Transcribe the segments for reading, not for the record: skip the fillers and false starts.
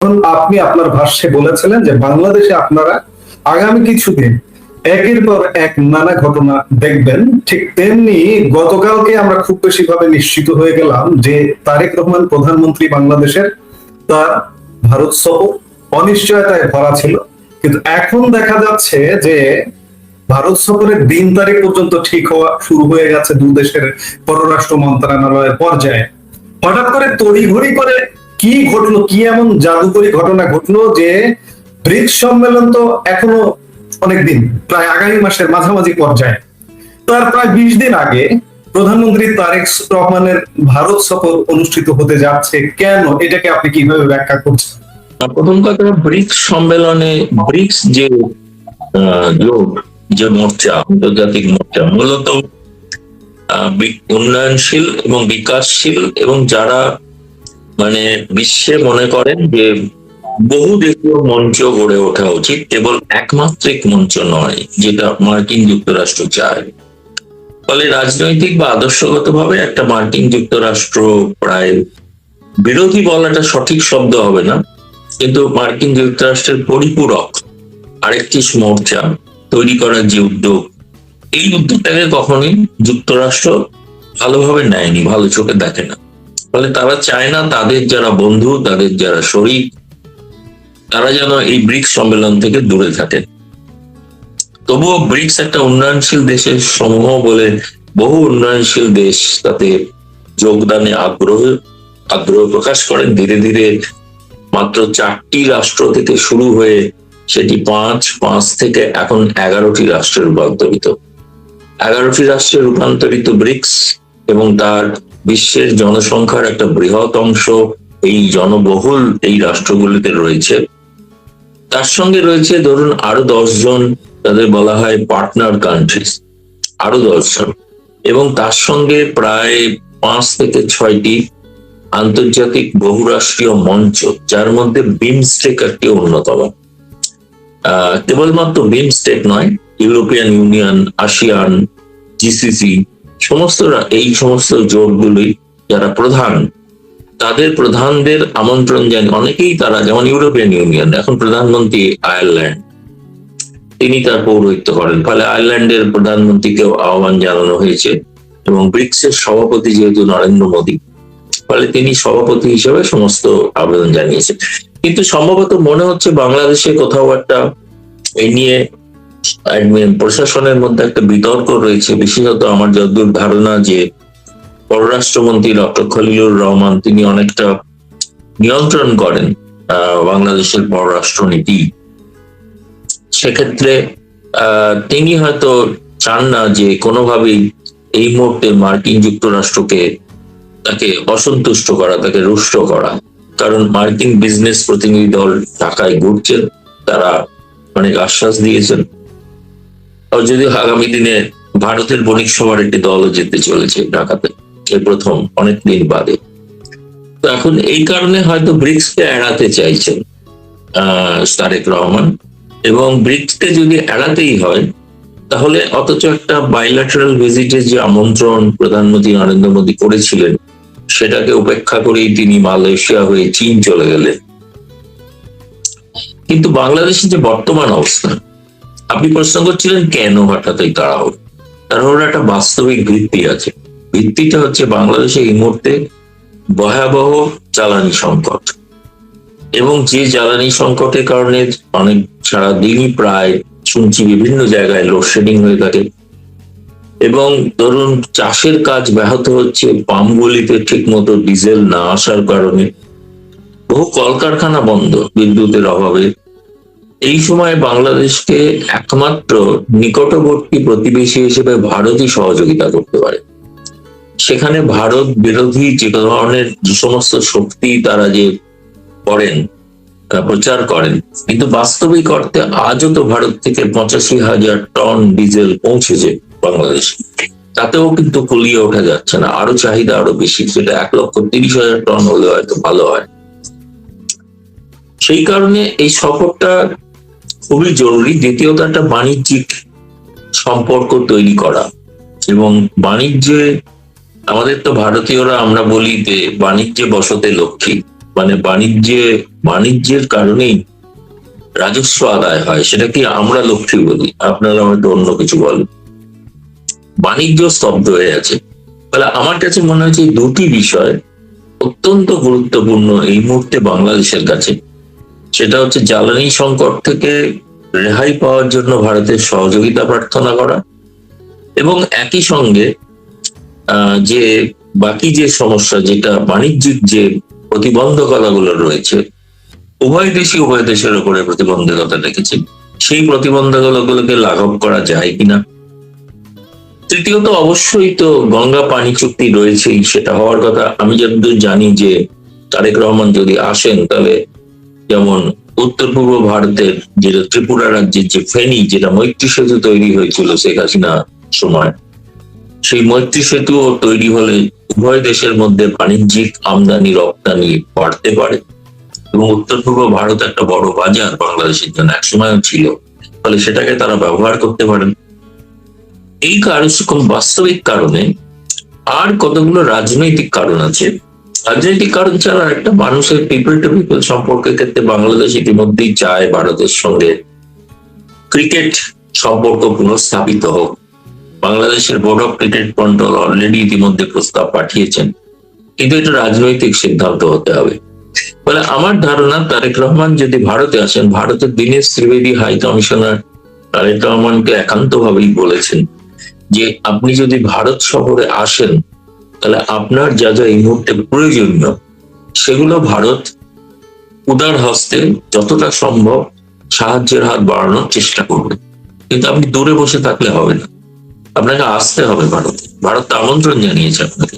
এখন আপনি আপনার ভাষ্যে বলেছিলেন যে বাংলাদেশে আপনারা আগামী কিছুদিন একের পর এক নানা ঘটনা দেখবেন। ঠিক তেমনি গতকালকে আমরা খুব বেশি ভাবে নিশ্চিত হয়ে গেলাম যে তারেক রহমান প্রধানমন্ত্রী বাংলাদেশের, তার ভারত সফর অনিশ্চয়তায় ভরা ছিল। কিন্তু এখন দেখা যাচ্ছে যে ভারত সফরের দিন তারিখ পর্যন্ত ঠিক হওয়া শুরু হয়ে গেছে দু দেশের পররাষ্ট্র মন্ত্রণালয়ের পর্যায়ে। হঠাৎ করে তড়িঘড়ি করে কি ঘটলো, কি এমন জাদুকরী ঘটনা ঘটলো যে ব্রিক্স সম্মেলন তো এখনো অনেকদিন, প্রায় আগামী মাসের মাঝামাঝি পর্যায়ে, তার প্রায় 20 দিন আগে প্রধানমন্ত্রী তারেক রহমানের ভারত সফর অনুষ্ঠিত হতে যাচ্ছে কেন? এটাকে আপনি কিভাবে ব্যাখ্যা করছেন? প্রথম কথা, ব্রিক্স সম্মেলনে ব্রিক্স যে জোট, যে মোর্চা, আন্তর্জাতিক মোর্চা, মূলত উন্নয়নশীল এবং বিকাশশীল এবং যারা মানে বিশ্বে মনে করেন যে বহু দেশীয় মঞ্চ গড়ে ওঠা উচিত, কেবল একমাত্রিক মঞ্চ নয়, যেটা মার্কিন যুক্তরাষ্ট্র চায়। ফলে রাজনৈতিক বা আদর্শগত ভাবে একটা মার্কিন যুক্তরাষ্ট্র প্রায় বিরোধী বলাটা সঠিক শব্দ হবে না, কিন্তু মার্কিন যুক্তরাষ্ট্রের পরিপূরক আরেকটি মোর্চা তৈরি করার যে উদ্যোগ, এই উদ্যোগটাকে কখনোই যুক্তরাষ্ট্র ভালোভাবে নেয়নি, ভালো চোখে দেখে না। ফলে তারা চায় না তাদের যারা বন্ধু, তাদের যারা শরিক, তারা যেন এই ব্রিক্স সম্মেলন থেকে দূরে থাকে। তবুও ব্রিক্স একটা উন্নয়নশীল দেশের সমূহ বলে বহু উন্নয়নশীল দেশ তাতে যোগদানে আগ্রহ প্রকাশ করেন। ধীরে ধীরে মাত্র 4টি রাষ্ট্র থেকে শুরু হয়ে সেটি 5 থেকে এখন 11টি রাষ্ট্রে রূপান্তরিত। 11টি রাষ্ট্রে রূপান্তরিত ব্রিক্স এবং তার বিশ্বের জনসংখ্যার একটা বৃহৎ অংশ এই জনবহুল এই রাষ্ট্রগুলিতে রয়েছে। তার সঙ্গে রয়েছে ধরুন আরো 10 জন, তাদের বলা হয় পার্টনার কান্ট্রিজ, আরো 10 জন, এবং তার সঙ্গে প্রায় 5 থেকে 6টি আন্তর্জাতিক বহুরাষ্ট্রীয় মঞ্চ, যার মধ্যে বিমস্টেক একটি অন্যতম। কেবলমাত্র বিমস্টেক নয়, ইউরোপিয়ান ইউনিয়ন, আসিয়ান, জিসিসি, এই সমস্ত জোটগুলি যারা প্রধান, তাদের প্রধানদের আমন্ত্রণ জানিয়ে অনেকেই, তারা যেমন ইউরোপিয়ান ইউনিয়ন এখন প্রধানমন্ত্রী আয়ারল্যান্ড, তিনি তার পৌরোহিত্য করেন, ফলে আয়ারল্যান্ডের প্রধানমন্ত্রীকেও আহ্বান জানানো হয়েছে। এবং ব্রিক্সের সভাপতি যেহেতু নরেন্দ্র মোদী, ফলে তিনি সভাপতি হিসেবে সমস্ত আবেদন জানিয়েছেন। কিন্তু সম্ভবত মনে হচ্ছে বাংলাদেশে কোথাও একটা এই নিয়ে প্রশাসনের মধ্যে একটা বিতর্ক রয়েছে। বিশেষত আমার যতদূর ধারণা যে পররাষ্ট্রমন্ত্রী ডক্টর খলিলুর রহমান, তিনি অনেকটা নিয়ন্ত্রণ করেন বাংলাদেশের পররাষ্ট্র নীতি। সেক্ষেত্রে তিনি হয়তো চান না যে কোনোভাবেই এই মুহূর্তে মার্কিন যুক্তরাষ্ট্রকে তাকে অসন্তুষ্ট করা, তাকে রুষ্ট করা। কারণ মার্কিন বিজনেস প্রতিনিধি দল ঢাকায় ঘুরছেন, তারা অনেক আশ্বাস দিয়েছেন। যদিও আগামী দিনে ভারতের বণিক সভার একটি দলও যেতে চলেছে ঢাকাতে, এই প্রথম অনেকদিন বাদে। তো এখন এই কারণে হয়তো ব্রিক্সকে এড়াতে চাইছেন তারেক রহমান, এবং ব্রিক্সকে যদি এড়াতেই হয় তাহলে অথচ একটা বাইল্যাটারাল ভিজিটের যে আমন্ত্রণ প্রধানমন্ত্রী নরেন্দ্র মোদী করেছিলেন, সেটাকে উপেক্ষা করেই তিনি মালয়েশিয়া হয়ে চীন চলে গেলেন। কিন্তু বাংলাদেশের যে বর্তমান অবস্থা, আপনি প্রশ্ন করছিলেন কেন হঠাৎ এই তাড়াহুড়ো। তাড়াহুড়োর একটা বাস্তবিক ভিত্তি আছে। ভিত্তিটা হচ্ছে বাংলাদেশে এই মুহূর্তে ভয়াবহ জ্বালানি সংকট, এবং যে জ্বালানি সংকটের কারণে অনেক সারাদিনই প্রায় শুনছি বিভিন্ন জায়গায় লোডশেডিং হয়ে থাকে, এবং ধরুন চাষের কাজ ব্যাহত হচ্ছে, পাম্পগুলিতে ঠিক মতো ডিজেল না আসার কারণে, বহু কলকারখানা বন্ধ বিদ্যুতের অভাবে। এই সময় বাংলাদেশকে একমাত্র নিকটবর্তী প্রতিবেশী হিসেবে ভারতই সহযোগিতা করতে পারে। সেখানে ভারত বিরোধী যে ধরনের যে সমস্ত শক্তি তারা যে করেন, প্রচার করেন, কিন্তু বাস্তবিক অর্থে আজও তো ভারত থেকে 85,000 টন ডিজেল পৌঁছেছে বাংলাদেশে, তাতেও কিন্তু কুলিয়ে ওঠা যাচ্ছে না, আরো চাহিদা আরো বেশি, সেটা 1,30,000 টন হলে হয়তো ভালো হয়। সেই কারণে এই সফরটা খুবই জরুরি। দ্বিতীয়ত, একটা বাণিজ্যিক সম্পর্ক তৈরি করা, এবং বাণিজ্যে আমাদের তো ভারতীয়রা আমরা বলি যে বাণিজ্যে বসতে লক্ষ্মী, মানে বাণিজ্যের কারণেই রাজস্ব আদায় হয়, সেটা কি আমরা লক্ষ্মী বলি, আপনারা হয়তো অন্য কিছু বলেন। বাণিজ্য স্তব্ধ হয়ে আছে। তাহলে আমার কাছে মনে হচ্ছে এই দুটি বিষয় অত্যন্ত গুরুত্বপূর্ণ এই মুহূর্তে বাংলাদেশের কাছে। সেটা হচ্ছে জ্বালানি সংকট থেকে রেহাই পাওয়ার জন্য ভারতের সহযোগিতা প্রার্থনা করা, এবং একই সঙ্গে যে বাকি যে সমস্যা, যেটা বাণিজ্যিক যে প্রতিবন্ধকতাগুলো রয়েছে, উভয় দেশের উপরে প্রতিবন্ধকতা রেখেছে, সেই প্রতিবন্ধকতাগুলোকে লাঘব করা যায় কিনা। তৃতীয়ত অবশ্যই তো গঙ্গা পানি চুক্তি রয়েছেই, সেটা হওয়ার কথা। আমি যতদূর জানি যে তারেক রহমান যদি আসেন, তাহলে যেমন উত্তর পূর্ব ভারতের যেটা ত্রিপুরা রাজ্যের যে ফেনী, যেটা মৈত্রী সেতু তৈরি হয়েছিল শেখ হাসিনা সময়, সেই মৈত্রী সেতু তৈরি হলে উভয় দেশের মধ্যে বাণিজ্যিক আমদানি রপ্তানি বাড়তে পারে, এবং উত্তর পূর্ব ভারত একটা বড় বাজার বাংলাদেশের জন্য একসময়ও ছিল, ফলে সেটাকে তারা ব্যবহার করতে পারেন। এই কার্যক্রম বাস্তবিক কারণে আর কতগুলো রাজনৈতিক কারণ আছে। রাজনৈতিক কারণ ছাড়া একটা মানুষের পিপল টু পিপল সম্পর্কের ক্ষেত্রে বাংলাদেশ ইতিমধ্যেই চায় ভারতের সঙ্গে ক্রিকেট সম্পর্ক পুনঃস্থাপিত হোক। বাংলাদেশের board of cricket control already ইতিমধ্যে প্রস্তাব পাঠিয়েছেন, কিন্তু এটা রাজনৈতিক সিদ্ধান্ত হতে হবে। বলে আমার ধারণা তারেক রহমান যদি ভারতে আসেন, ভারতের দীনেশ ত্রিবেদী হাই কমিশনার তারেক রহমানকে একান্তভাবেই বলেছেন যে আপনি যদি ভারত সফরে আসেন, তাহলে আপনার যা যা এই মুহূর্তে প্রয়োজনীয় সেগুলো ভারত উদার হস্তে যতটা সম্ভব সাহায্যের হাত বাড়ানোর চেষ্টা করবে, কিন্তু আপনি দূরে বসে থাকলে হবে না, আপনাকে আসতে হবে ভারতে। ভারত আমন্ত্রণ জানিয়েছে আপনাকে।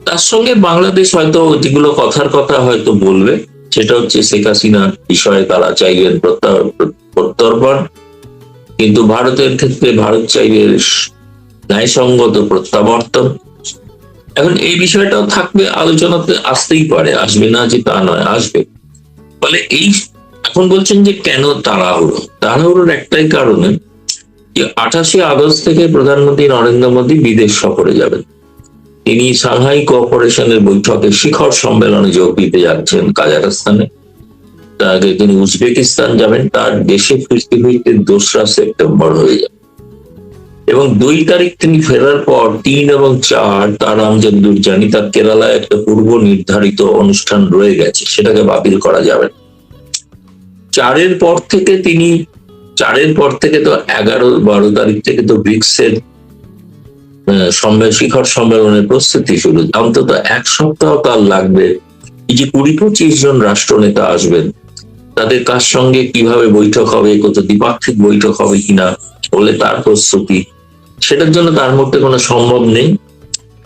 তার সঙ্গে বাংলাদেশ হয়তো যেগুলো কথার কথা হয়তো বলবে, সেটা হচ্ছে শেখ হাসিনার বিষয়ে তারা চাইবেন প্রত্যর্পণ, কিন্তু ভারতের ক্ষেত্রে ভারত চাইবে ন্যায়সঙ্গত প্রত্যাবর্তন। এখন এই বিষয়টাও থাকবে, আলোচনাতে আসতেই পারে, আসবে না যে তা নয়, আসবে। ফলে এই এখন বলছেন যে কেন তাড়াহুড়োর একটাই কারণে যে 28শে আগস্ট থেকে প্রধানমন্ত্রী নরেন্দ্র মোদী বিদেশ সফরে যাবেন। তিনি সাংহাই কোঅপারেশনের বৈঠকে শিখর সম্মেলনে যোগ দিতে যাচ্ছেন কাজাখস্তানে। তার আগে তিনি উজবেকিস্তান যাবেন, তার দেশে ফিরতে ফিরতে 2রা সেপ্টেম্বর হয়ে যাবে, এবং 2 তারিখ তিনি ফেরার পর 3 এবং 4 তার আমি যতদূর জানি তার কেরালায় একটা পূর্ব নির্ধারিত অনুষ্ঠান রয়ে গেছে, সেটাকে বাতিল করা যাবে। 4-এর পর থেকে তো 11-12 তারিখ থেকে তো ব্রিক্সের শিখর সম্মেলনের প্রস্তুতি শুরু। অন্তত 1 সপ্তাহ তার লাগবে। এই যে 20-25 জন রাষ্ট্রনেতা আসবেন, তাদের কার সঙ্গে কিভাবে বৈঠক হবে, কত দ্বিপাক্ষিক বৈঠক হবে কিনা, বলে তার প্রস্তুতি, সেটার জন্য তার মধ্যে কোনো সম্ভব নেই।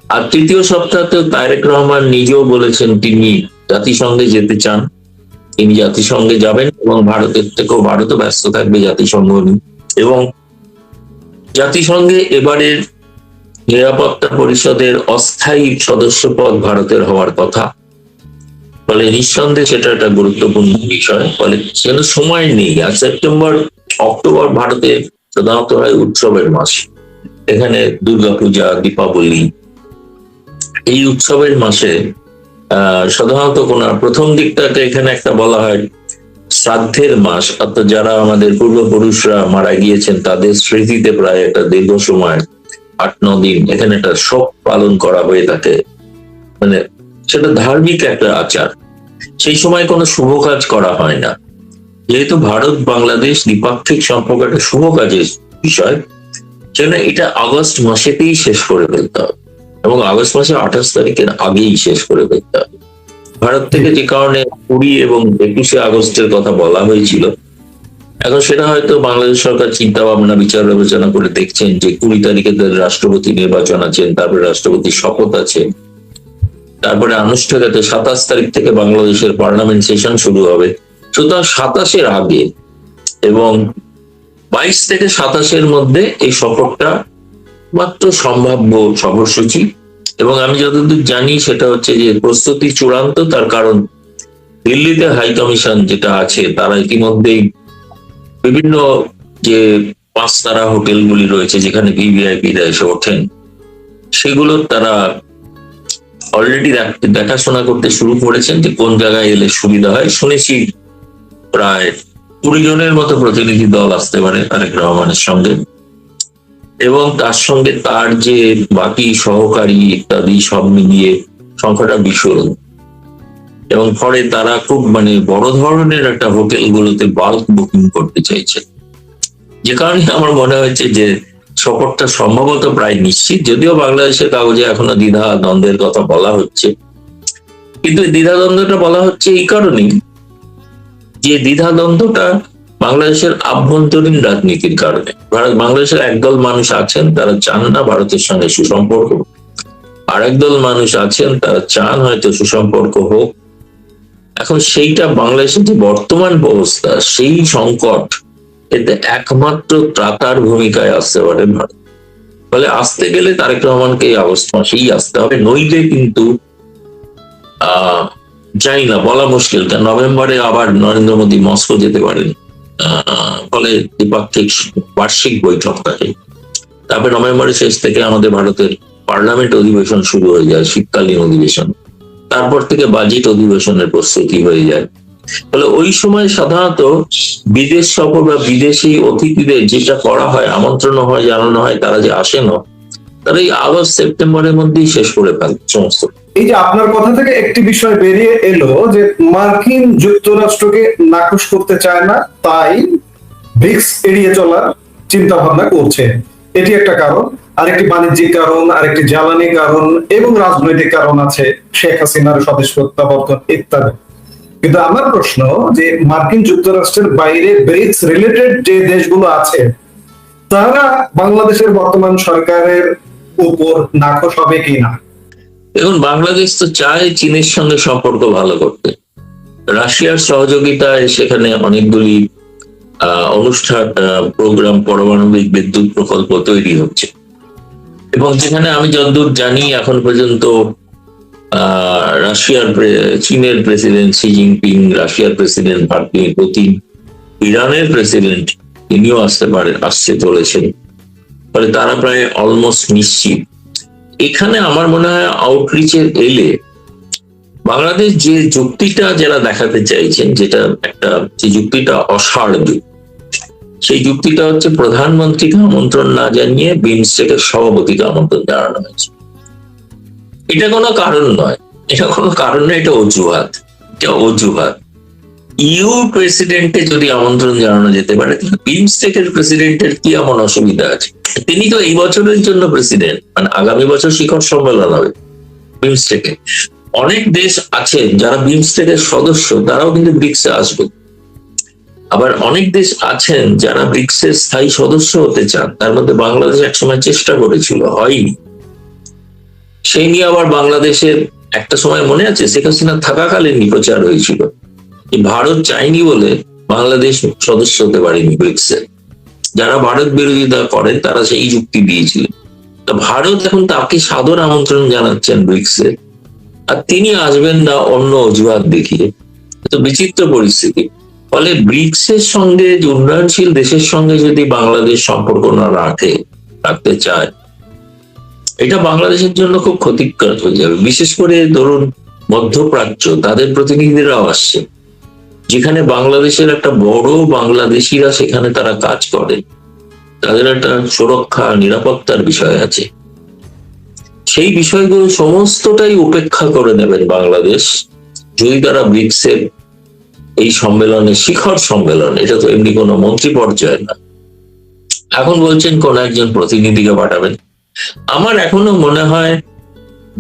আর 3য় সপ্তাহতে তারেক রহমান নিজেও বলেছেন তিনি জাতিসংঘে যেতে চান, তিনি জাতিসংঘে যাবেন, এবং ভারতের থেকেও ভারতও ব্যস্ত থাকবে জাতিসংঘ নিয়ে। এবং জাতিসংঘে এবারের নিরাপত্তা পরিষদের অস্থায়ী সদস্য পদ ভারতের হওয়ার কথা, ফলে নিঃসন্দেহে সেটা একটা গুরুত্বপূর্ণ বিষয়। ফলে সেখানে সময় নেই। আর সেপ্টেম্বর অক্টোবর ভারতে সাধারণত হয় উৎসবের মাস, এখানে দুর্গাপূজা, দীপাবলি, এই উৎসবের মাসে সাধারণত প্রথম দিকটাকে এখানে একটা বলা হয় শ্রাদ্ধের মাস, অর্থাৎ যারা আমাদের পূর্বপুরুষরা মারা গিয়েছেন তাদের স্মৃতিতে প্রায় একটা দীর্ঘ সময় 8-9 দিন এখানে একটা শোক পালন করা হয়ে থাকে, মানে সেটা ধার্মিক একটা আচার। সেই সময় কোনো শুভ কাজ করা হয় না, যেহেতু ভারত বাংলাদেশ দ্বিপাক্ষিক সম্পর্ক একটা শুভ কাজের বিষয়, সেজন্য এটা আগস্ট মাসেতেই শেষ করে ফেলতে হবে, এবং আগস্ট মাসে 28 তারিখের আগেই শেষ করে ফেলতে হবে। ভারত থেকে যে কারণে 20 এবং 21শে আগস্টের কথা বলা হয়েছিল, এখন সেটা হয়তো বাংলাদেশ সরকার চিন্তা ভাবনা বিচার বিবেচনা করে দেখছেন যে 20 তারিখে রাষ্ট্রপতি নির্বাচন আছেন, তারপরে রাষ্ট্রপতির শপথ আছে, তারপরে আনুষ্ঠানিকতা 27 তারিখ থেকে বাংলাদেশের পার্লামেন্ট সেশন শুরু হবে। সুতরাং 27-এর আগে এবং 22 থেকে 27-এর মধ্যে এই সফরটা মাত্র সম্ভাব্য সফরসূচি। এবং আমি যতদূর জানি সেটা হচ্ছে যে প্রস্তুতি চূড়ান্ত, তার কারণ দিল্লিতে হাই কমিশন যেটা আছে তারা ইতিমধ্যেই বিভিন্ন যে 5 তারা হোটেলগুলি রয়েছে যেখানে ভিভিআইপিরা এসে ওঠেন, সেগুলোর তারা অলরেডি দেখাশোনা করতে শুরু করেছেন যে কোন জায়গায় এলে সুবিধা হয়। শুনেছি প্রায় 20 জনের মতো প্রতিনিধি দল আসতে পারে তারেক রহমানের সঙ্গে, এবং তার সঙ্গে তার যে বাকি সহকারী ইত্যাদি সব মিলিয়ে সংখ্যাটা বিশাল। এবং ফলে তারা খুব বড় ধরনের একটা হোটেলগুলোতে বাল্ক বুকিং করতে চাইছে, যে কারণে আমার মনে হয়েছে যে সফরটা সম্ভবত প্রায় নিশ্চিত। যদিও বাংলাদেশের কাগজে এখনো দ্বিধা দ্বন্দ্বের কথা বলা হচ্ছে, কিন্তু দ্বিধা দ্বন্দ্বটা বলা হচ্ছে এই কারণেই যে দ্বিধা দ্বন্দ্বটা বাংলাদেশের আভ্যন্তরীণ রাজনীতির কারণে। বাংলাদেশের একদল মানুষ আছেন তারা চান না ভারতের সঙ্গে সুসম্পর্ক, আর একদল মানুষ আছেন তারা চান হয়তো সুসম্পর্ক হোক। এখন সেইটা বাংলাদেশের যে বর্তমান অবস্থা, সেই সংকট এতে একমাত্র ত্রাতার ভূমিকায় আসতে পারে ভারত। ফলে আসতে গেলে তারেক রহমানকে এই আগস্ট মাসেই আসতে হবে, নইলে কিন্তু জানি না, বলা মুশকিল। নভেম্বরে আবার নরেন্দ্র মোদী মস্কো যেতে পারেন, ফলে দ্বিপাক্ষিক বার্ষিক বৈঠক থাকে। তারপরে নভেম্বরের শেষ থেকে আমাদের ভারতের পার্লামেন্ট অধিবেশন শুরু হয়ে যায়, শীতকালীন অধিবেশন। তারপর থেকে বাজেট অধিবেশনের প্রস্তুতি হয়ে যায়। ফলে ওই সময় সাধারণত বিদেশ সফর বা বিদেশি অতিথিদের যেটা করা হয়, আমন্ত্রণ হয়, জানানো হয়, তারা যে আসেন তারা এই আগস্ট সেপ্টেম্বরের মধ্যেই শেষ করে ফেলে সমস্ত। এই যে আপনার কথা থেকে একটি বিষয় বেরিয়ে এলো যে মার্কিন যুক্তরাষ্ট্রকে নাকচ করতে চায় না, তাই ব্রিক্স এড়িয়ে চলার চিন্তা ভাবনা করছে। এটি একটা কারণ, আরেকটি বাণিজ্যিক কারণ, আরেকটি জ্বালানি কারণ এবং রাজনৈতিক কারণ আছে, শেখ হাসিনার স্বদেশ প্রত্যাবর্তন ইত্যাদি। কিন্তু আমার প্রশ্ন যে মার্কিন যুক্তরাষ্ট্রের বাইরে ব্রিক্স রিলেটেড যে দেশগুলো আছে তারা বাংলাদেশের বর্তমান সরকারের উপর নাকচ হবে কিনা? এখন বাংলাদেশ তো চায় চীনের সঙ্গে সম্পর্ক ভালো করতে। রাশিয়ার সহযোগিতায় সেখানে অনেকগুলি অনুষ্ঠান, প্রোগ্রাম, পারমাণবিক বিদ্যুৎ প্রকল্প তৈরি হচ্ছে, এবং যেখানে আমি যতদূর জানি এখন পর্যন্ত চীনের প্রেসিডেন্ট শি জিনপিং, রাশিয়ার প্রেসিডেন্ট ভ্লাদিমির পুতিন, ইরানের প্রেসিডেন্ট তিনিও আসতে চলেছেন। ফলে তারা প্রায় অলমোস্ট নিশ্চিত। এখানে আমার মনে হয় আউটরিচের এলে বাংলাদেশ যে যুক্তিটা যারা দেখাতে চাইছেন, যেটা যে যুক্তিটা অসাড় যুক্তি, সেই যুক্তিটা হচ্ছে প্রধানমন্ত্রীকে আমন্ত্রণ না জানিয়ে বিমস্টেকের সভাপতিকে আমন্ত্রণ জানানো হয়েছে। এটা কোনো কারণ নয়, এটা অজুহাত। ইউ প্রেসিডেন্টকে যদি আমন্ত্রণ জানানো যেতে পারে, বিমস্টেকের প্রেসিডেন্টের কি এমন অসুবিধা আছে? তিনি তো এই বছরের জন্য প্রেসিডেন্ট, আগামী বছর শিখর সম্মেলন হবে বিমস্টেকে। অনেক দেশ আছে যারা বিমস্টেকের সদস্য, তারাও কিন্তু ব্রিক্সে আসবে। আবার অনেক দেশ আছেন যারা ব্রিক্সের স্থায়ী সদস্য হতে চান, তার মধ্যে বাংলাদেশ একসময় চেষ্টা করেছিল, হয়নি। সেই নিয়ে আবার বাংলাদেশের একটা সময় মনে আছে শেখ হাসিনা থাকাকালীন প্রচার হয়েছিল ভারত চাইনি বলে বাংলাদেশ সদস্য হতে পারেনি ব্রিক্সে। যারা ভারত বিরোধিতা করেন তারা সেই যুক্তি দিয়েছিলেন। তা ভারত এখন তাকে সাদর আমন্ত্রণ জানাচ্ছেন ব্রিক্সে, আর তিনি আসবেন না অন্য অজুহাত দেখিয়ে। তো বিচিত্র পরিস্থিতি। ফলে ব্রিক্সের সঙ্গে, উন্নয়নশীল দেশের সঙ্গে যদি বাংলাদেশ সম্পর্ক না রাখতে চায়, এটা বাংলাদেশের জন্য খুব ক্ষতিকর হয়ে যাবে। বিশেষ করে ধরুন মধ্যপ্রাচ্য, তাদের প্রতিনিধিরাও আসছে, যেখানে বাংলাদেশের একটা বড় বাংলাদেশিরা সেখানে তারা কাজ করে, তাদের একটা সুরক্ষা, নিরাপত্তার বিষয় আছে। সেই বিষয়গুলো সমস্তটাই উপেক্ষা করে নেবেন বাংলাদেশ যদি তারা ব্রিক্সের এই সম্মেলনে, শিখর সম্মেলন, এটা তো এমনি কোনো মন্ত্রী পর্যায়ে না, এখন বলছেন কোন একজন প্রতিনিধিকে পাঠাবেন। আমার এখনো মনে হয়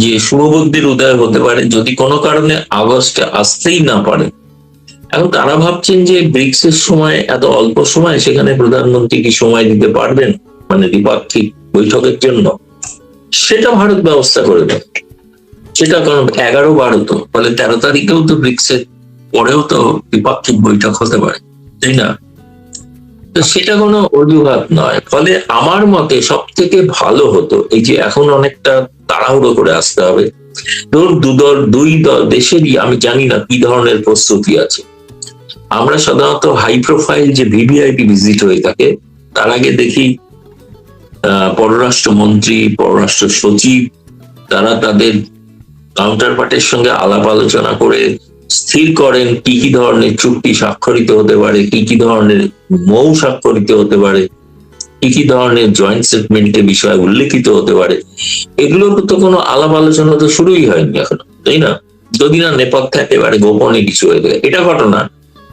যে শুভবুদ্ধির উদয় হতে পারে যদি কোনো কারণে আগস্টে আসতেই না পারে। এখন তারা ভাবছেন যে ব্রিক্সের সময়, এত অল্প সময়, সেখানে প্রধানমন্ত্রী কি সময় দিতে পারবেন দ্বিপাক্ষিক বৈঠকের জন্য? সেটা ভারত ব্যবস্থা করে দেয়। সেটা কারণ 11-12 তো, ফলে 13 তারিখেও তো ব্রিক্সের পরেও তো দ্বিপাক্ষিক বৈঠক হতে পারে, তাই না? তো সেটা কোনো অজুহাত নয়। ফলে আমার মতে সব থেকে ভালো হতো, এই যে এখন অনেকটা তাড়াহুড়ো করে আসতে হবে, ধরুন দুই দেশেরই আমি জানি না কি ধরনের প্রস্তুতি আছে। আমরা সাধারণত হাই প্রোফাইল যে ভিভিআইপি ভিজিট হয়ে থাকে, তার আগে দেখি পররাষ্ট্রমন্ত্রী, পররাষ্ট্র সচিব, তারা তাদের কাউন্টার পার্টির সঙ্গে আলাপ আলোচনা করে স্থির করেন কি কি ধরনের চুক্তি স্বাক্ষরিত হতে পারে, কি কি ধরনের মৌ স্বাক্ষরিত হতে পারে, কি কি ধরনের জয়েন্ট সেটমেন্টে বিষয় উল্লেখিত হতে পারে। এগুলোর তো কোনো আলাপ আলোচনা তো শুরুই হয়নি এখনো, তাই না? যদি না নেপথ্যে একেবারে গোপনে কিছু হয়ে গেলে। এটা ঘটনা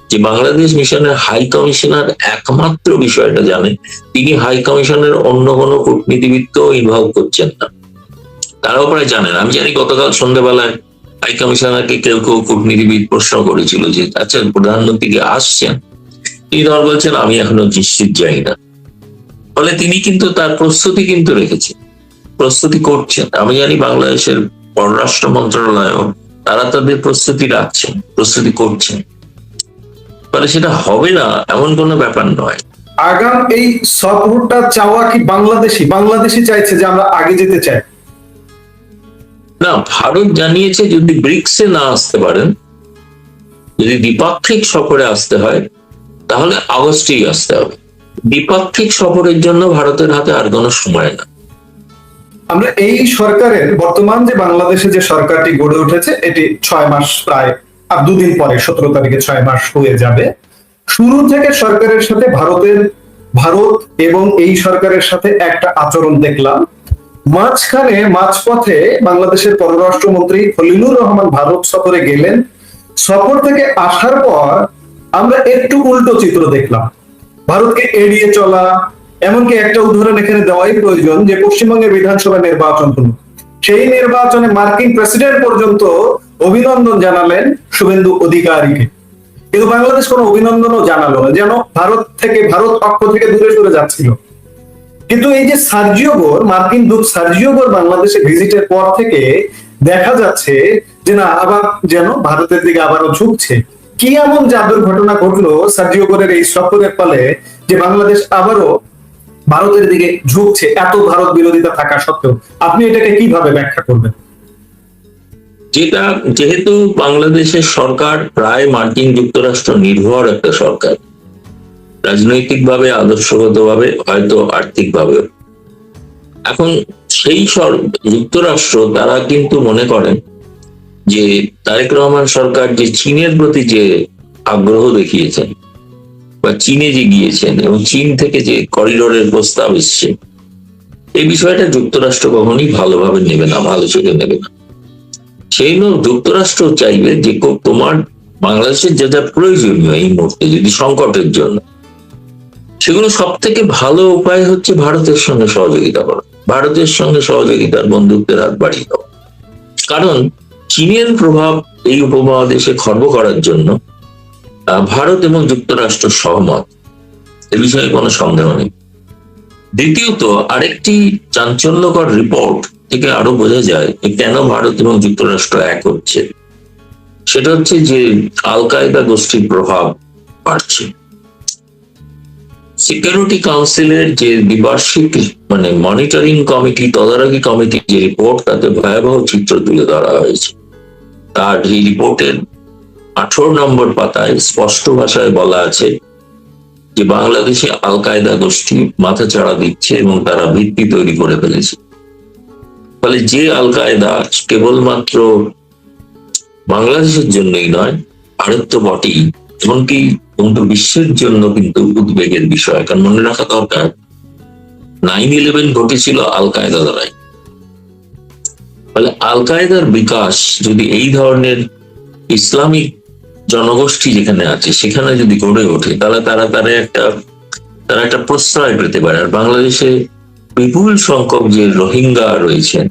যে বাংলাদেশ মিশনের হাই কমিশনার একমাত্র বিষয়টা জানেন, তিনি হাই কমিশনের অন্য কোনো কূটনীতিবিদকেও ইনভলভ করছেন না, তারাও প্রায় জানেন। আমি জানি গতকাল সন্ধ্যাবেলায় হাই কমিশনারকে কেউ কেউ কূটনীতিবিদ প্রশ্ন করেছিল যে আচ্ছা প্রধানমন্ত্রী কি আসছেন, তিনি ধর বলছেন আমি এখনো নিশ্চিত যাই না। ফলে তিনি কিন্তু তার প্রস্তুতি কিন্তু রেখেছেন, প্রস্তুতি করছেন। আমি জানি বাংলাদেশের পররাষ্ট্র মন্ত্রণালয়ও তারা তাদের প্রস্তুতি রাখছেন, প্রস্তুতি করছেন। ফলে সেটা হবে না এমন কোনো ব্যাপার নয়। আগাম এই সফরটা চাওয়া কি বাংলাদেশি চাইছে যে আমরা আগে যেতে চাই? না, ভারত জানিয়েছে যদি ব্রিক্সে না আসতে পারেন, যদি দ্বিপাক্ষিক সফরে আসতে হয় তাহলে আগস্টেই আসতে হবে। দ্বিপাক্ষিক সফরের জন্য ভারতের হাতে আর কোনো সময় না। আমরা এই সরকারের বর্তমান যে বাংলাদেশে যে সরকারটি গড়ে উঠেছে এটি 6 মাস, প্রায় আর দুদিন পরে 17 তারিখে 6 মাস হয়ে যাবে। শুরু থেকে সরকারের সাথে ভারত এবং এই সরকারের সাথে একটা আচরণ দেখলাম। মাঝপথে বাংলাদেশের পররাষ্ট্রমন্ত্রী খলিলুর রহমান ভারত সফরে গেলেন। সফর থেকে আসার পর আমরা একটু উল্টো চিত্র দেখলাম, ভারতকে এড়িয়ে চলা। এমনকি একটা উদাহরণ এখানে দেওয়াই প্রয়োজন যে পশ্চিমবঙ্গের বিধানসভা নির্বাচন হলো, সেই নির্বাচনে মার্কিন প্রেসিডেন্ট পর্যন্ত অভিনন্দন জানালেন শুভেন্দু অধিকারীকে, কিন্তু বাংলাদেশ কোনো অভিনন্দনও জানালো না, যেন ভারত পক্ষ থেকে দূরে সরে যাচ্ছিল। কিন্তু এই যে মার্কিন দূত সার্জিও গোর বাংলাদেশে ভিজিটের পর থেকে দেখা যাচ্ছে যে না, আবার যেন ভারতের দিকে আবারও ঝুঁকছে। কি এমন জাদুর ঘটনা ঘটলো সার্জিও গোরের এই সফরের ফলে যে বাংলাদেশ আবারও ভারতের দিকে ঝুঁকছে, এত ভারত বিরোধিতা থাকা সত্ত্বেও? আপনি এটাকে কিভাবে ব্যাখ্যা করবেন? যেহেতু বাংলাদেশের সরকার প্রায় মার্কিন যুক্তরাষ্ট্র নির্ভর একটা সরকার, রাজনৈতিকভাবে, আদর্শগতভাবে, হয়তো আর্থিকভাবে, এখন সেই যুক্তরাষ্ট্র তারা কিন্তু মনে করেন যে তারেক রহমান সরকার যে চীনের প্রতি যে আগ্রহ দেখিয়েছেন বা চীনে যে গিয়েছেন এবং চীন থেকে যে করিডোরের প্রস্তাব এসছে, এই বিষয়টা যুক্তরাষ্ট্র কখনই ভালোভাবে নেবে না, ভালো চোখে নেবে না। সেই যুক্তরাষ্ট্র চাইবে যে তোমার বাংলাদেশের যা যা প্রয়োজনীয় এই মুহূর্তে যদি সংকটের জন্য, সেগুলো সব থেকে ভালো উপায় হচ্ছে ভারতের সঙ্গে সহযোগিতা করা, ভারতের সঙ্গে সহযোগিতার বন্ধুত্বের হাত বাড়িয়ে দেওয়া। কারণ চীনের প্রভাব এই উপমহাদেশে খর্ব করার জন্য ভারত এবং যুক্তরাষ্ট্র সহমত, এ বিষয়ে কোনো সন্দেহ নেই। দ্বিতীয়ত, আরেকটি চাঞ্চল্যকর রিপোর্ট থেকে আরো বোঝা যায় কেন ভারত এবং যুক্তরাষ্ট্র এক হচ্ছে, সেটা হচ্ছে যে আল কায়দা গোষ্ঠীর প্রভাব বাড়ছে। সিকিউরিটি কাউন্সিলের যে দ্বিবার্ষিক মনিটরিং কমিটি, তদারকি কমিটি যে রিপোর্ট, তাতে ভয়াবহ চিত্র তুলে ধরা হয়েছে। তার এই রিপোর্টের 18 নম্বর পাতায় স্পষ্ট ভাষায় বলা আছে যে বাংলাদেশে আল কায়দা গোষ্ঠী মাথাচাড়া দিচ্ছে এবং তারা ভিত্তি তৈরি করে ফেলেছে। ফলে যে আল কায়দা কেবলমাত্র বাংলাদেশের জন্যই নয়, ভারত তো বটেই, এমনকি বিশ্বের জন্য কিন্তু উদ্বেগের বিষয়। কারণ মনে রাখা দরকার 9/11 ঘটেছিল আল কায়দা দ্বারাই। ফলে আল কায়দার বিকাশ যদি এই ধরনের ইসলামিক জনগোষ্ঠী যেখানে আছে সেখানে যদি গড়ে ওঠে, তাহলে তারা একটা প্রশ্রয় পেতে পারে। আর বাংলাদেশে বিপুল সংখ্যক যে রোহিঙ্গা রয়েছেন,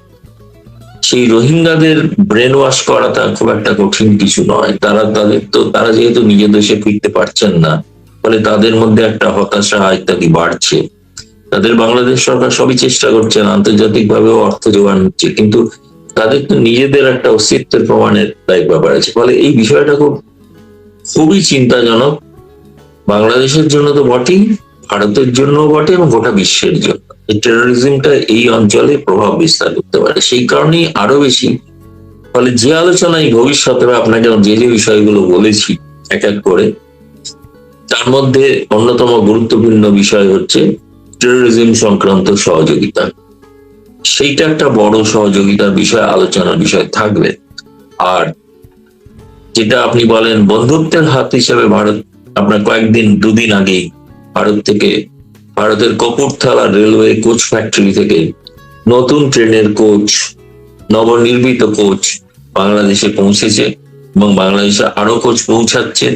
সেই রোহিঙ্গাদের ব্রেন ওয়াশ করাটা খুব একটা কঠিন কিছু নয়। তারা যেহেতু নিজের দেশে ফিরতে পারছেন না, ফলে তাদের মধ্যে একটা হতাশা ইত্যাদি বাড়ছে। তাদের বাংলাদেশ সরকার সবই চেষ্টা করছেন, আন্তর্জাতিক ভাবেও অর্থ যোগান হচ্ছে, কিন্তু তাদের তো নিজেদের একটা অস্তিত্বের প্রমাণের দায়িত্ব ব্যাপার আছে। ফলে এই বিষয়টা খুবই চিন্তাজনক, বাংলাদেশের জন্য তো বটেই, ভারতের জন্য বটে এবং গোটা বিশ্বের জন্য। এই টেরোরিজমটা এই অঞ্চলে প্রভাব বিস্তার করতে পারে, সেই কারণেই আরো বেশি। ফলে যে আলোচনায় ভবিষ্যতে আপনাকে যে যে বিষয়গুলো বলেছি এক এক করে, তার মধ্যে অন্যতম গুরুত্বপূর্ণ বিষয় হচ্ছে টেরোরিজম সংক্রান্ত সহযোগিতা। সেইটা একটা বড় সহযোগিতার বিষয়, আলোচনার বিষয় থাকবে। আর যেটা আপনি বলেন বন্ধুত্বের হাত হিসেবে ভারত, আপনার দুদিন আগেই ভারতের কপুরথালা রেলওয়ে কোচ ফ্যাক্টরি থেকে নতুন ট্রেনের কোচ, নবনির্মিত কোচ বাংলাদেশে পৌঁছেছে এবং বাংলাদেশে আরো কোচ পৌঁছাচ্ছে।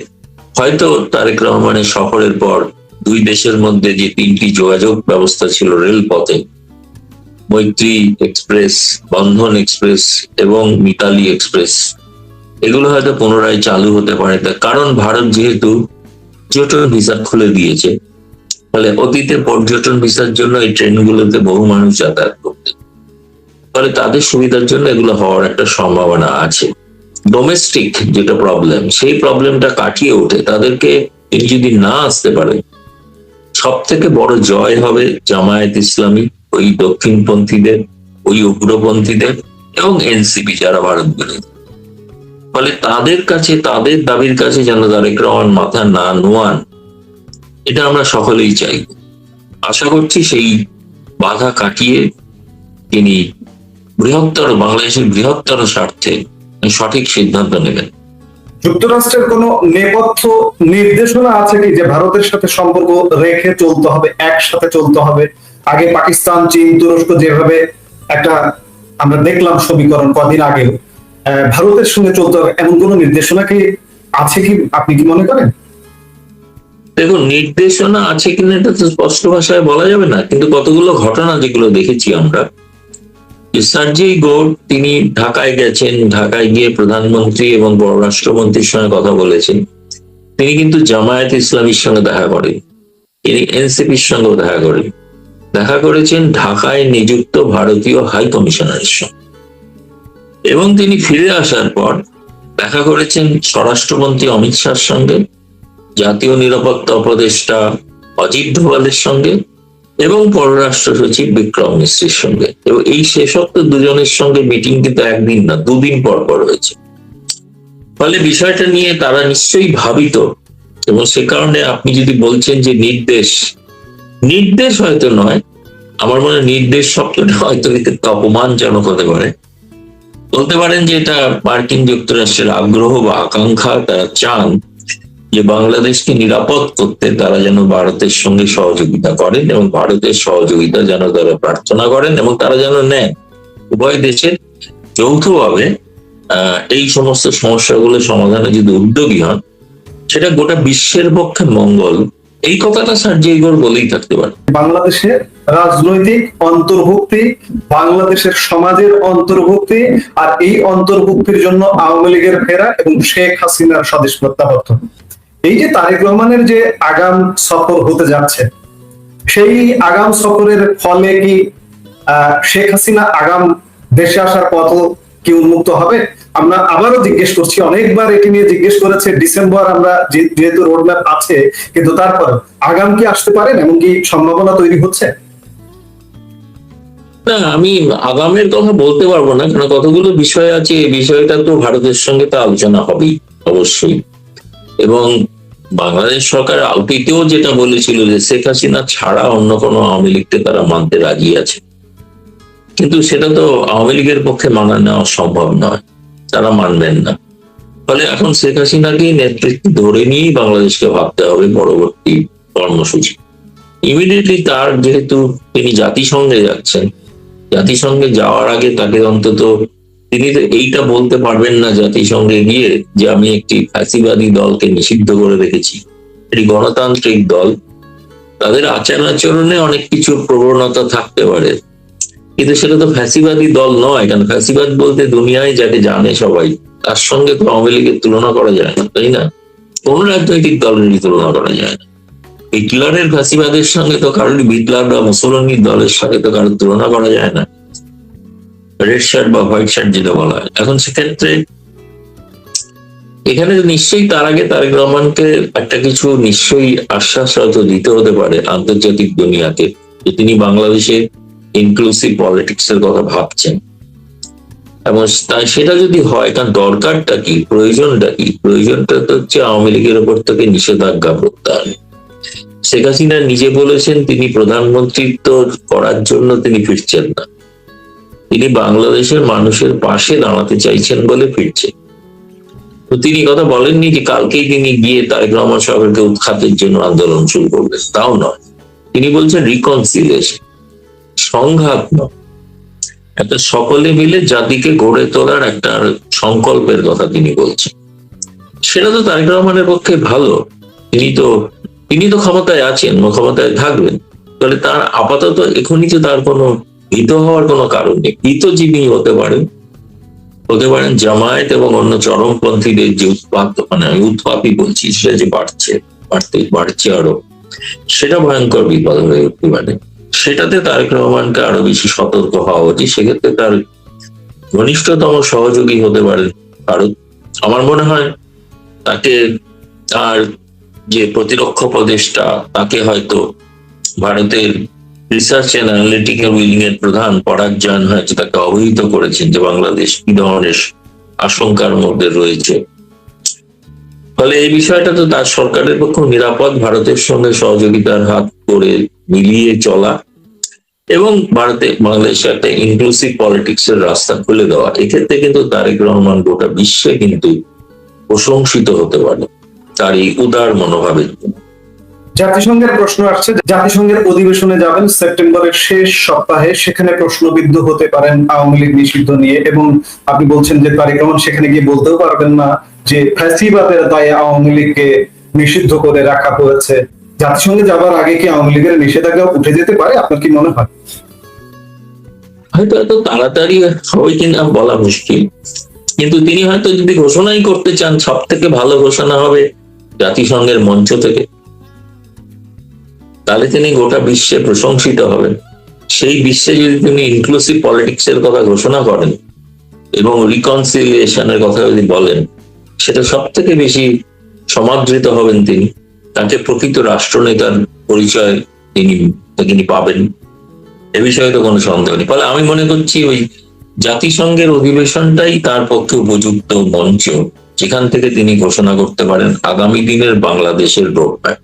হয়তো তারেক রহমানের সফরের পর দুই দেশের মধ্যে যে 3টি যোগাযোগ ব্যবস্থা ছিল রেলপথে, মৈত্রী এক্সপ্রেস, বন্ধন এক্সপ্রেস এবং মিতালি এক্সপ্রেস, এগুলো হয়তো পুনরায় চালু হতে পারে। তার কারণ ভারত যেহেতু পর্যটন ভিসা খুলে দিয়েছে, ফলে অতীতে পর্যটন ভিসার জন্য এই ট্রেনগুলোতে বহু মানুষ যাতায়াত করতে, ফলে তাদের সুবিধার জন্য এগুলো হওয়ার একটা সম্ভাবনা আছে। ডোমেস্টিক যেটা প্রবলেম, সেই প্রবলেমটা কাটিয়ে উঠে তাদেরকে যদি না আসতে পারে, সব থেকে বড় জয় হবে জামায়াত ইসলামী, ওই দক্ষিণপন্থীদের, ওই উগ্রপন্থীদের এবং এনসিপি যারা ভারত বিরোধী। ফলে তাদের কাছে, তাদের দাবির কাছে যেন তারেক রহমান মাথা না নোয়ান, এটা আমরা সকলেই চাই। আশা করছি সেই বাধা কাটিয়ে তিনি বাংলাদেশের বৃহত্তর স্বার্থে সঠিক সিদ্ধান্ত নেবেন। যুক্তরাষ্ট্রের কোনো নেপথ্য নির্দেশনা আছে কি যে ভারতের সাথে সম্পর্ক রেখে চলতে হবে, একসাথে চলতে হবে? আগে পাকিস্তান, চীন, তুরস্ক যেভাবে একটা আমরা দেখলাম সমীকরণ কদিন আগে, ভারতের সঙ্গে চলতে হবে, এমন কোনো নির্দেশনা কি আছে কি আপনি কি মনে করেন? দেখুন, নির্দেশনা আছে কিনা এটা তো স্পষ্ট ভাষায় বলা যাবে না, কিন্তু কতগুলো ঘটনা যেগুলো দেখেছি আমরা, সার্জেই গোর তিনি ঢাকায় গেছেন, ঢাকায় গিয়ে প্রধানমন্ত্রী এবং পররাষ্ট্রমন্ত্রীর সঙ্গে কথা বলেছেন। তিনি কিন্তু জামায়াত ইসলামীর সঙ্গে দেখা করেন, তিনি এনসিপির সঙ্গেও দেখা করেছেন ঢাকায় নিযুক্ত ভারতীয় হাই কমিশনারের সঙ্গে, এবং তিনি ফিরে আসার পর দেখা করেছেন স্বরাষ্ট্রমন্ত্রী অমিত শাহর সঙ্গে, জাতীয় নিরাপত্তা উপদেষ্টা অজিত ডোভালের সঙ্গে এবং পররাষ্ট্র সচিব বিক্রম মিশ্রির সঙ্গে। এবং এই শেষোক্ত দুজনের সঙ্গে মিটিং কিন্তু একদিন না, দুদিন পর পর হয়েছে। ফলে বিষয়টা নিয়ে তারা নিশ্চয়ই ভাবিত, এবং সে কারণে আপনি যদি বলছেন যে নির্দেশ হয়তো নয়, আমার মনে হয় নির্দেশ শব্দটা হয়তো একটু অপমানজনক হতে পারে। বলতে পারেন যে এটা মার্কিন যুক্তরাষ্ট্রের আগ্রহ বা আকাঙ্ক্ষা, তারা চান যে বাংলাদেশকে নিরাপদ করতে তারা যেন ভারতের সঙ্গে সহযোগিতা করেন, এবং ভারতের সহযোগিতা যেন তারা প্রার্থনা করেন এবং তারা যেন নেন। উভয় দেশের যৌথভাবে এই সমস্ত সমস্যাগুলো সমাধানে যদি উদ্যোগী হন, সেটা গোটা বিশ্বের পক্ষে মঙ্গল। এই কথাটা সার্জেই গোর বলেই থাকতে পারে। বাংলাদেশের রাজনৈতিক অন্তর্ভুক্তি, বাংলাদেশের সমাজের অন্তর্ভুক্তি, আর এই অন্তর্ভুক্তির জন্য আওয়ামী লীগের ফেরা এবং শেখ হাসিনার স্বদেশ প্রত্যাবর্তন, এই যে তারেক রহমানের যে আগাম সফর হতে যাচ্ছে, সেই আগাম সফরের ফলে কি শেখ হাসিনা আগাম দেশে আসার পথ কি উন্মুক্ত হবে? আমরা আবারও জিজ্ঞেস করছি, অনেকবার এটি নিয়ে জিজ্ঞেস করেছে, ডিসেম্বর আমরা যেহেতু রোডম্যাপ আছে, কিন্তু তারপর আগাম কি আসতে পারেন, এমন কি সম্ভাবনা তৈরি হচ্ছে? না, আমি আগামের কথা বলতে পারবো না, কারণ কতগুলো বিষয় আছে। এই বিষয়টা তো ভারতের সঙ্গে তো আলোচনা হবেই অবশ্যই, এবং বাংলাদেশ সরকার আলটিতেও যেটা বলেছিল যে শেখ হাসিনা ছাড়া অন্য কোনো আওয়ামী লীগকে তারা মানতে রাজি আছে, কিন্তু সেটা তো আওয়ামী লীগের পক্ষে মানা নেওয়া সম্ভব নয়, তারা মানবেন না। ফলে এখন শেখ হাসিনাকেই নেতৃত্ব ধরে নিয়েই বাংলাদেশকে ভাবতে হবে পরবর্তী কর্মসূচি। ইমিডিয়েটলি তার, যেহেতু তিনি জাতিসংঘে যাচ্ছেন, জাতিসংঘে যাওয়ার আগে তাকে অন্তত, তিনি তো এইটা বলতে পারবেন না জাতিসংঘে গিয়ে যে আমি একটি ফ্যাসিবাদী দলকে নিষিদ্ধ করে রেখেছি। এটি গণতান্ত্রিক দল, তাদের আচার আচরণে অনেক কিছু প্রবণতা থাকতে পারে, কিন্তু সেটা তো ফ্যাসিবাদী দল নয়। কারণ ফ্যাসিবাদ বলতে দুনিয়ায় যাকে জানে সবাই, তার সঙ্গে তো আওয়ামী লীগের তুলনা করা যায় না, তাই না? কোন রাজনৈতিক দলেরই তুলনা করা যায় না। হিটলারের ফ্যাসিবাদের সঙ্গে তো কারোর, হিটলার বা মুসলিম দলের সঙ্গে তো কারোর তুলনা করা যায় না, রেড শার্ট বা হোয়াইট শার্ট যেটা বলা হয়। এখন সেক্ষেত্রে এখানে নিশ্চয়ই তার আগে তারেক রহমানকে একটা কিছু নিশ্চয়ই আশ্বাস হয়তো দিতে হতে পারে আন্তর্জাতিক দুনিয়াকে, যে তিনি বাংলাদেশে ইনক্লুসিভ পলিটিক্স এর কথা ভাবছেন। এবং তাই সেটা যদি হয়, কারণ দরকারটা কি, প্রয়োজনটা কি? প্রয়োজনটা তো হচ্ছে আওয়ামী লীগের উপর থেকে নিষেধাজ্ঞা প্রত্যাহার। শেখ হাসিনা নিজে বলেছেন তিনি প্রধানমন্ত্রিত্ব করার জন্য তিনি ফিরছেন না, তিনি বাংলাদেশের মানুষের পাশে দাঁড়াতে চাইছেন বলে ফিরছে। তো তিনি কথা বলেননি যে কালকেই তিনি গিয়ে তারেক রহমান সাহেবকে উৎখাতের জন্য আন্দোলন শুরু করবেন, তাও নয়। তিনি বলছেন রিকনসিলিয়েশন, সংঘাত নয়, একটা সকলে মিলে জাতিকে গড়ে তোলার একটা সংকল্পের কথা তিনি বলছেন। সেটা তো তারেক রহমানের পক্ষে ভালো। তিনি তো ক্ষমতায় আছেন, ক্ষমতায় থাকবেন, তাহলে তার আপাতত এখনই তো তার কোনো ভীত হওয়ার কোনো কারণ নেই। ভীত যিনি হতে পারেন জামায়াত এবং অন্য চরমপন্থীদের যে আমি উৎপাতই বলছি, সেটা যে বাড়ছে আরো, সেটা ভয়ঙ্কর বিপদ হয়ে উঠতে পারে। সেটাতে তারেক রহমানকে আরো বেশি সতর্ক হওয়া উচিত। সেক্ষেত্রে তার ঘনিষ্ঠতম সহযোগী হতে পারে ভারত। আমার মনে হয় তাকে, তার যে প্রতিরক্ষা উপদেষ্টা, তাকে হয়তো ভারতের রিসার্চ এন্ড অ্যানালিটিক্যাল উইং এর প্রধান পরাগ জান হয়তো তাকে অবহিত করেছেন যে বাংলাদেশ কি ধরনের আশঙ্কার মধ্যে রয়েছে। ফলে এই বিষয়টা তো তার সরকারের পক্ষে নিরাপদ, ভারতের সঙ্গে সহযোগিতার হাত করে মিলিয়ে চলা এবং বাংলাদেশে একটা ইনক্লুসিভ পলিটিক্স এর রাস্তা খুলে দেওয়া। এক্ষেত্রে কিন্তু তারেক রহমান গোটা বিশ্বে কিন্তু প্রশংসিত হতে পারে তার এই উদার মনোভাবের জন্য। জাতিসংঘের প্রশ্ন আসছে, জাতিসংঘের অধিবেশনে যাবেন সেপ্টেম্বরের শেষ সপ্তাহে, সেখানে প্রশ্নবিদ্ধ হতে পারেন আওয়ামী লীগ নিষিদ্ধ নিয়ে, এবং আপনি বলছেন যে তারেক রহমান সেখানে গিয়ে বলতেও পারবেন না যে ফ্যাসিবাদের দায়ে আওয়ামী লীগকে নিষিদ্ধ করে রাখা হয়েছে। জাতিসংঘে যাবার আগে কি আওয়ামী লীগের নিষেধাজ্ঞা উঠে যেতে পারে? আপনার কি মনে হয়? হয়তো এত তাড়াতাড়ি হবে কিনা বলা মুশকিল, কিন্তু তিনি হয়তো যদি ঘোষণাই করতে চান, সব থেকে ভালো ঘোষণা হবে জাতিসংঘের মঞ্চ থেকে, তাহলে তিনি গোটা বিশ্বে প্রশংসিত হবেন। সেই বিশ্বে যদি তিনি ইনক্লুসিভ পলিটিক্স এর কথা ঘোষণা করেন এবং রিকনসিলিয়েশনের কথা যদি বলেন, সেটা সব থেকে বেশি সমাদৃত হবেন তিনি। তাকে প্রকৃত রাষ্ট্রনেতার পরিচয় তিনি পাবেন, এ বিষয়ে তো কোনো সন্দেহ নেই। ফলে আমি মনে করছি ওই জাতিসংঘের অধিবেশনটাই তার পক্ষে উপযুক্ত মঞ্চ, যেখান থেকে তিনি ঘোষণা করতে পারেন আগামী দিনের বাংলাদেশের রোডম্যাপ।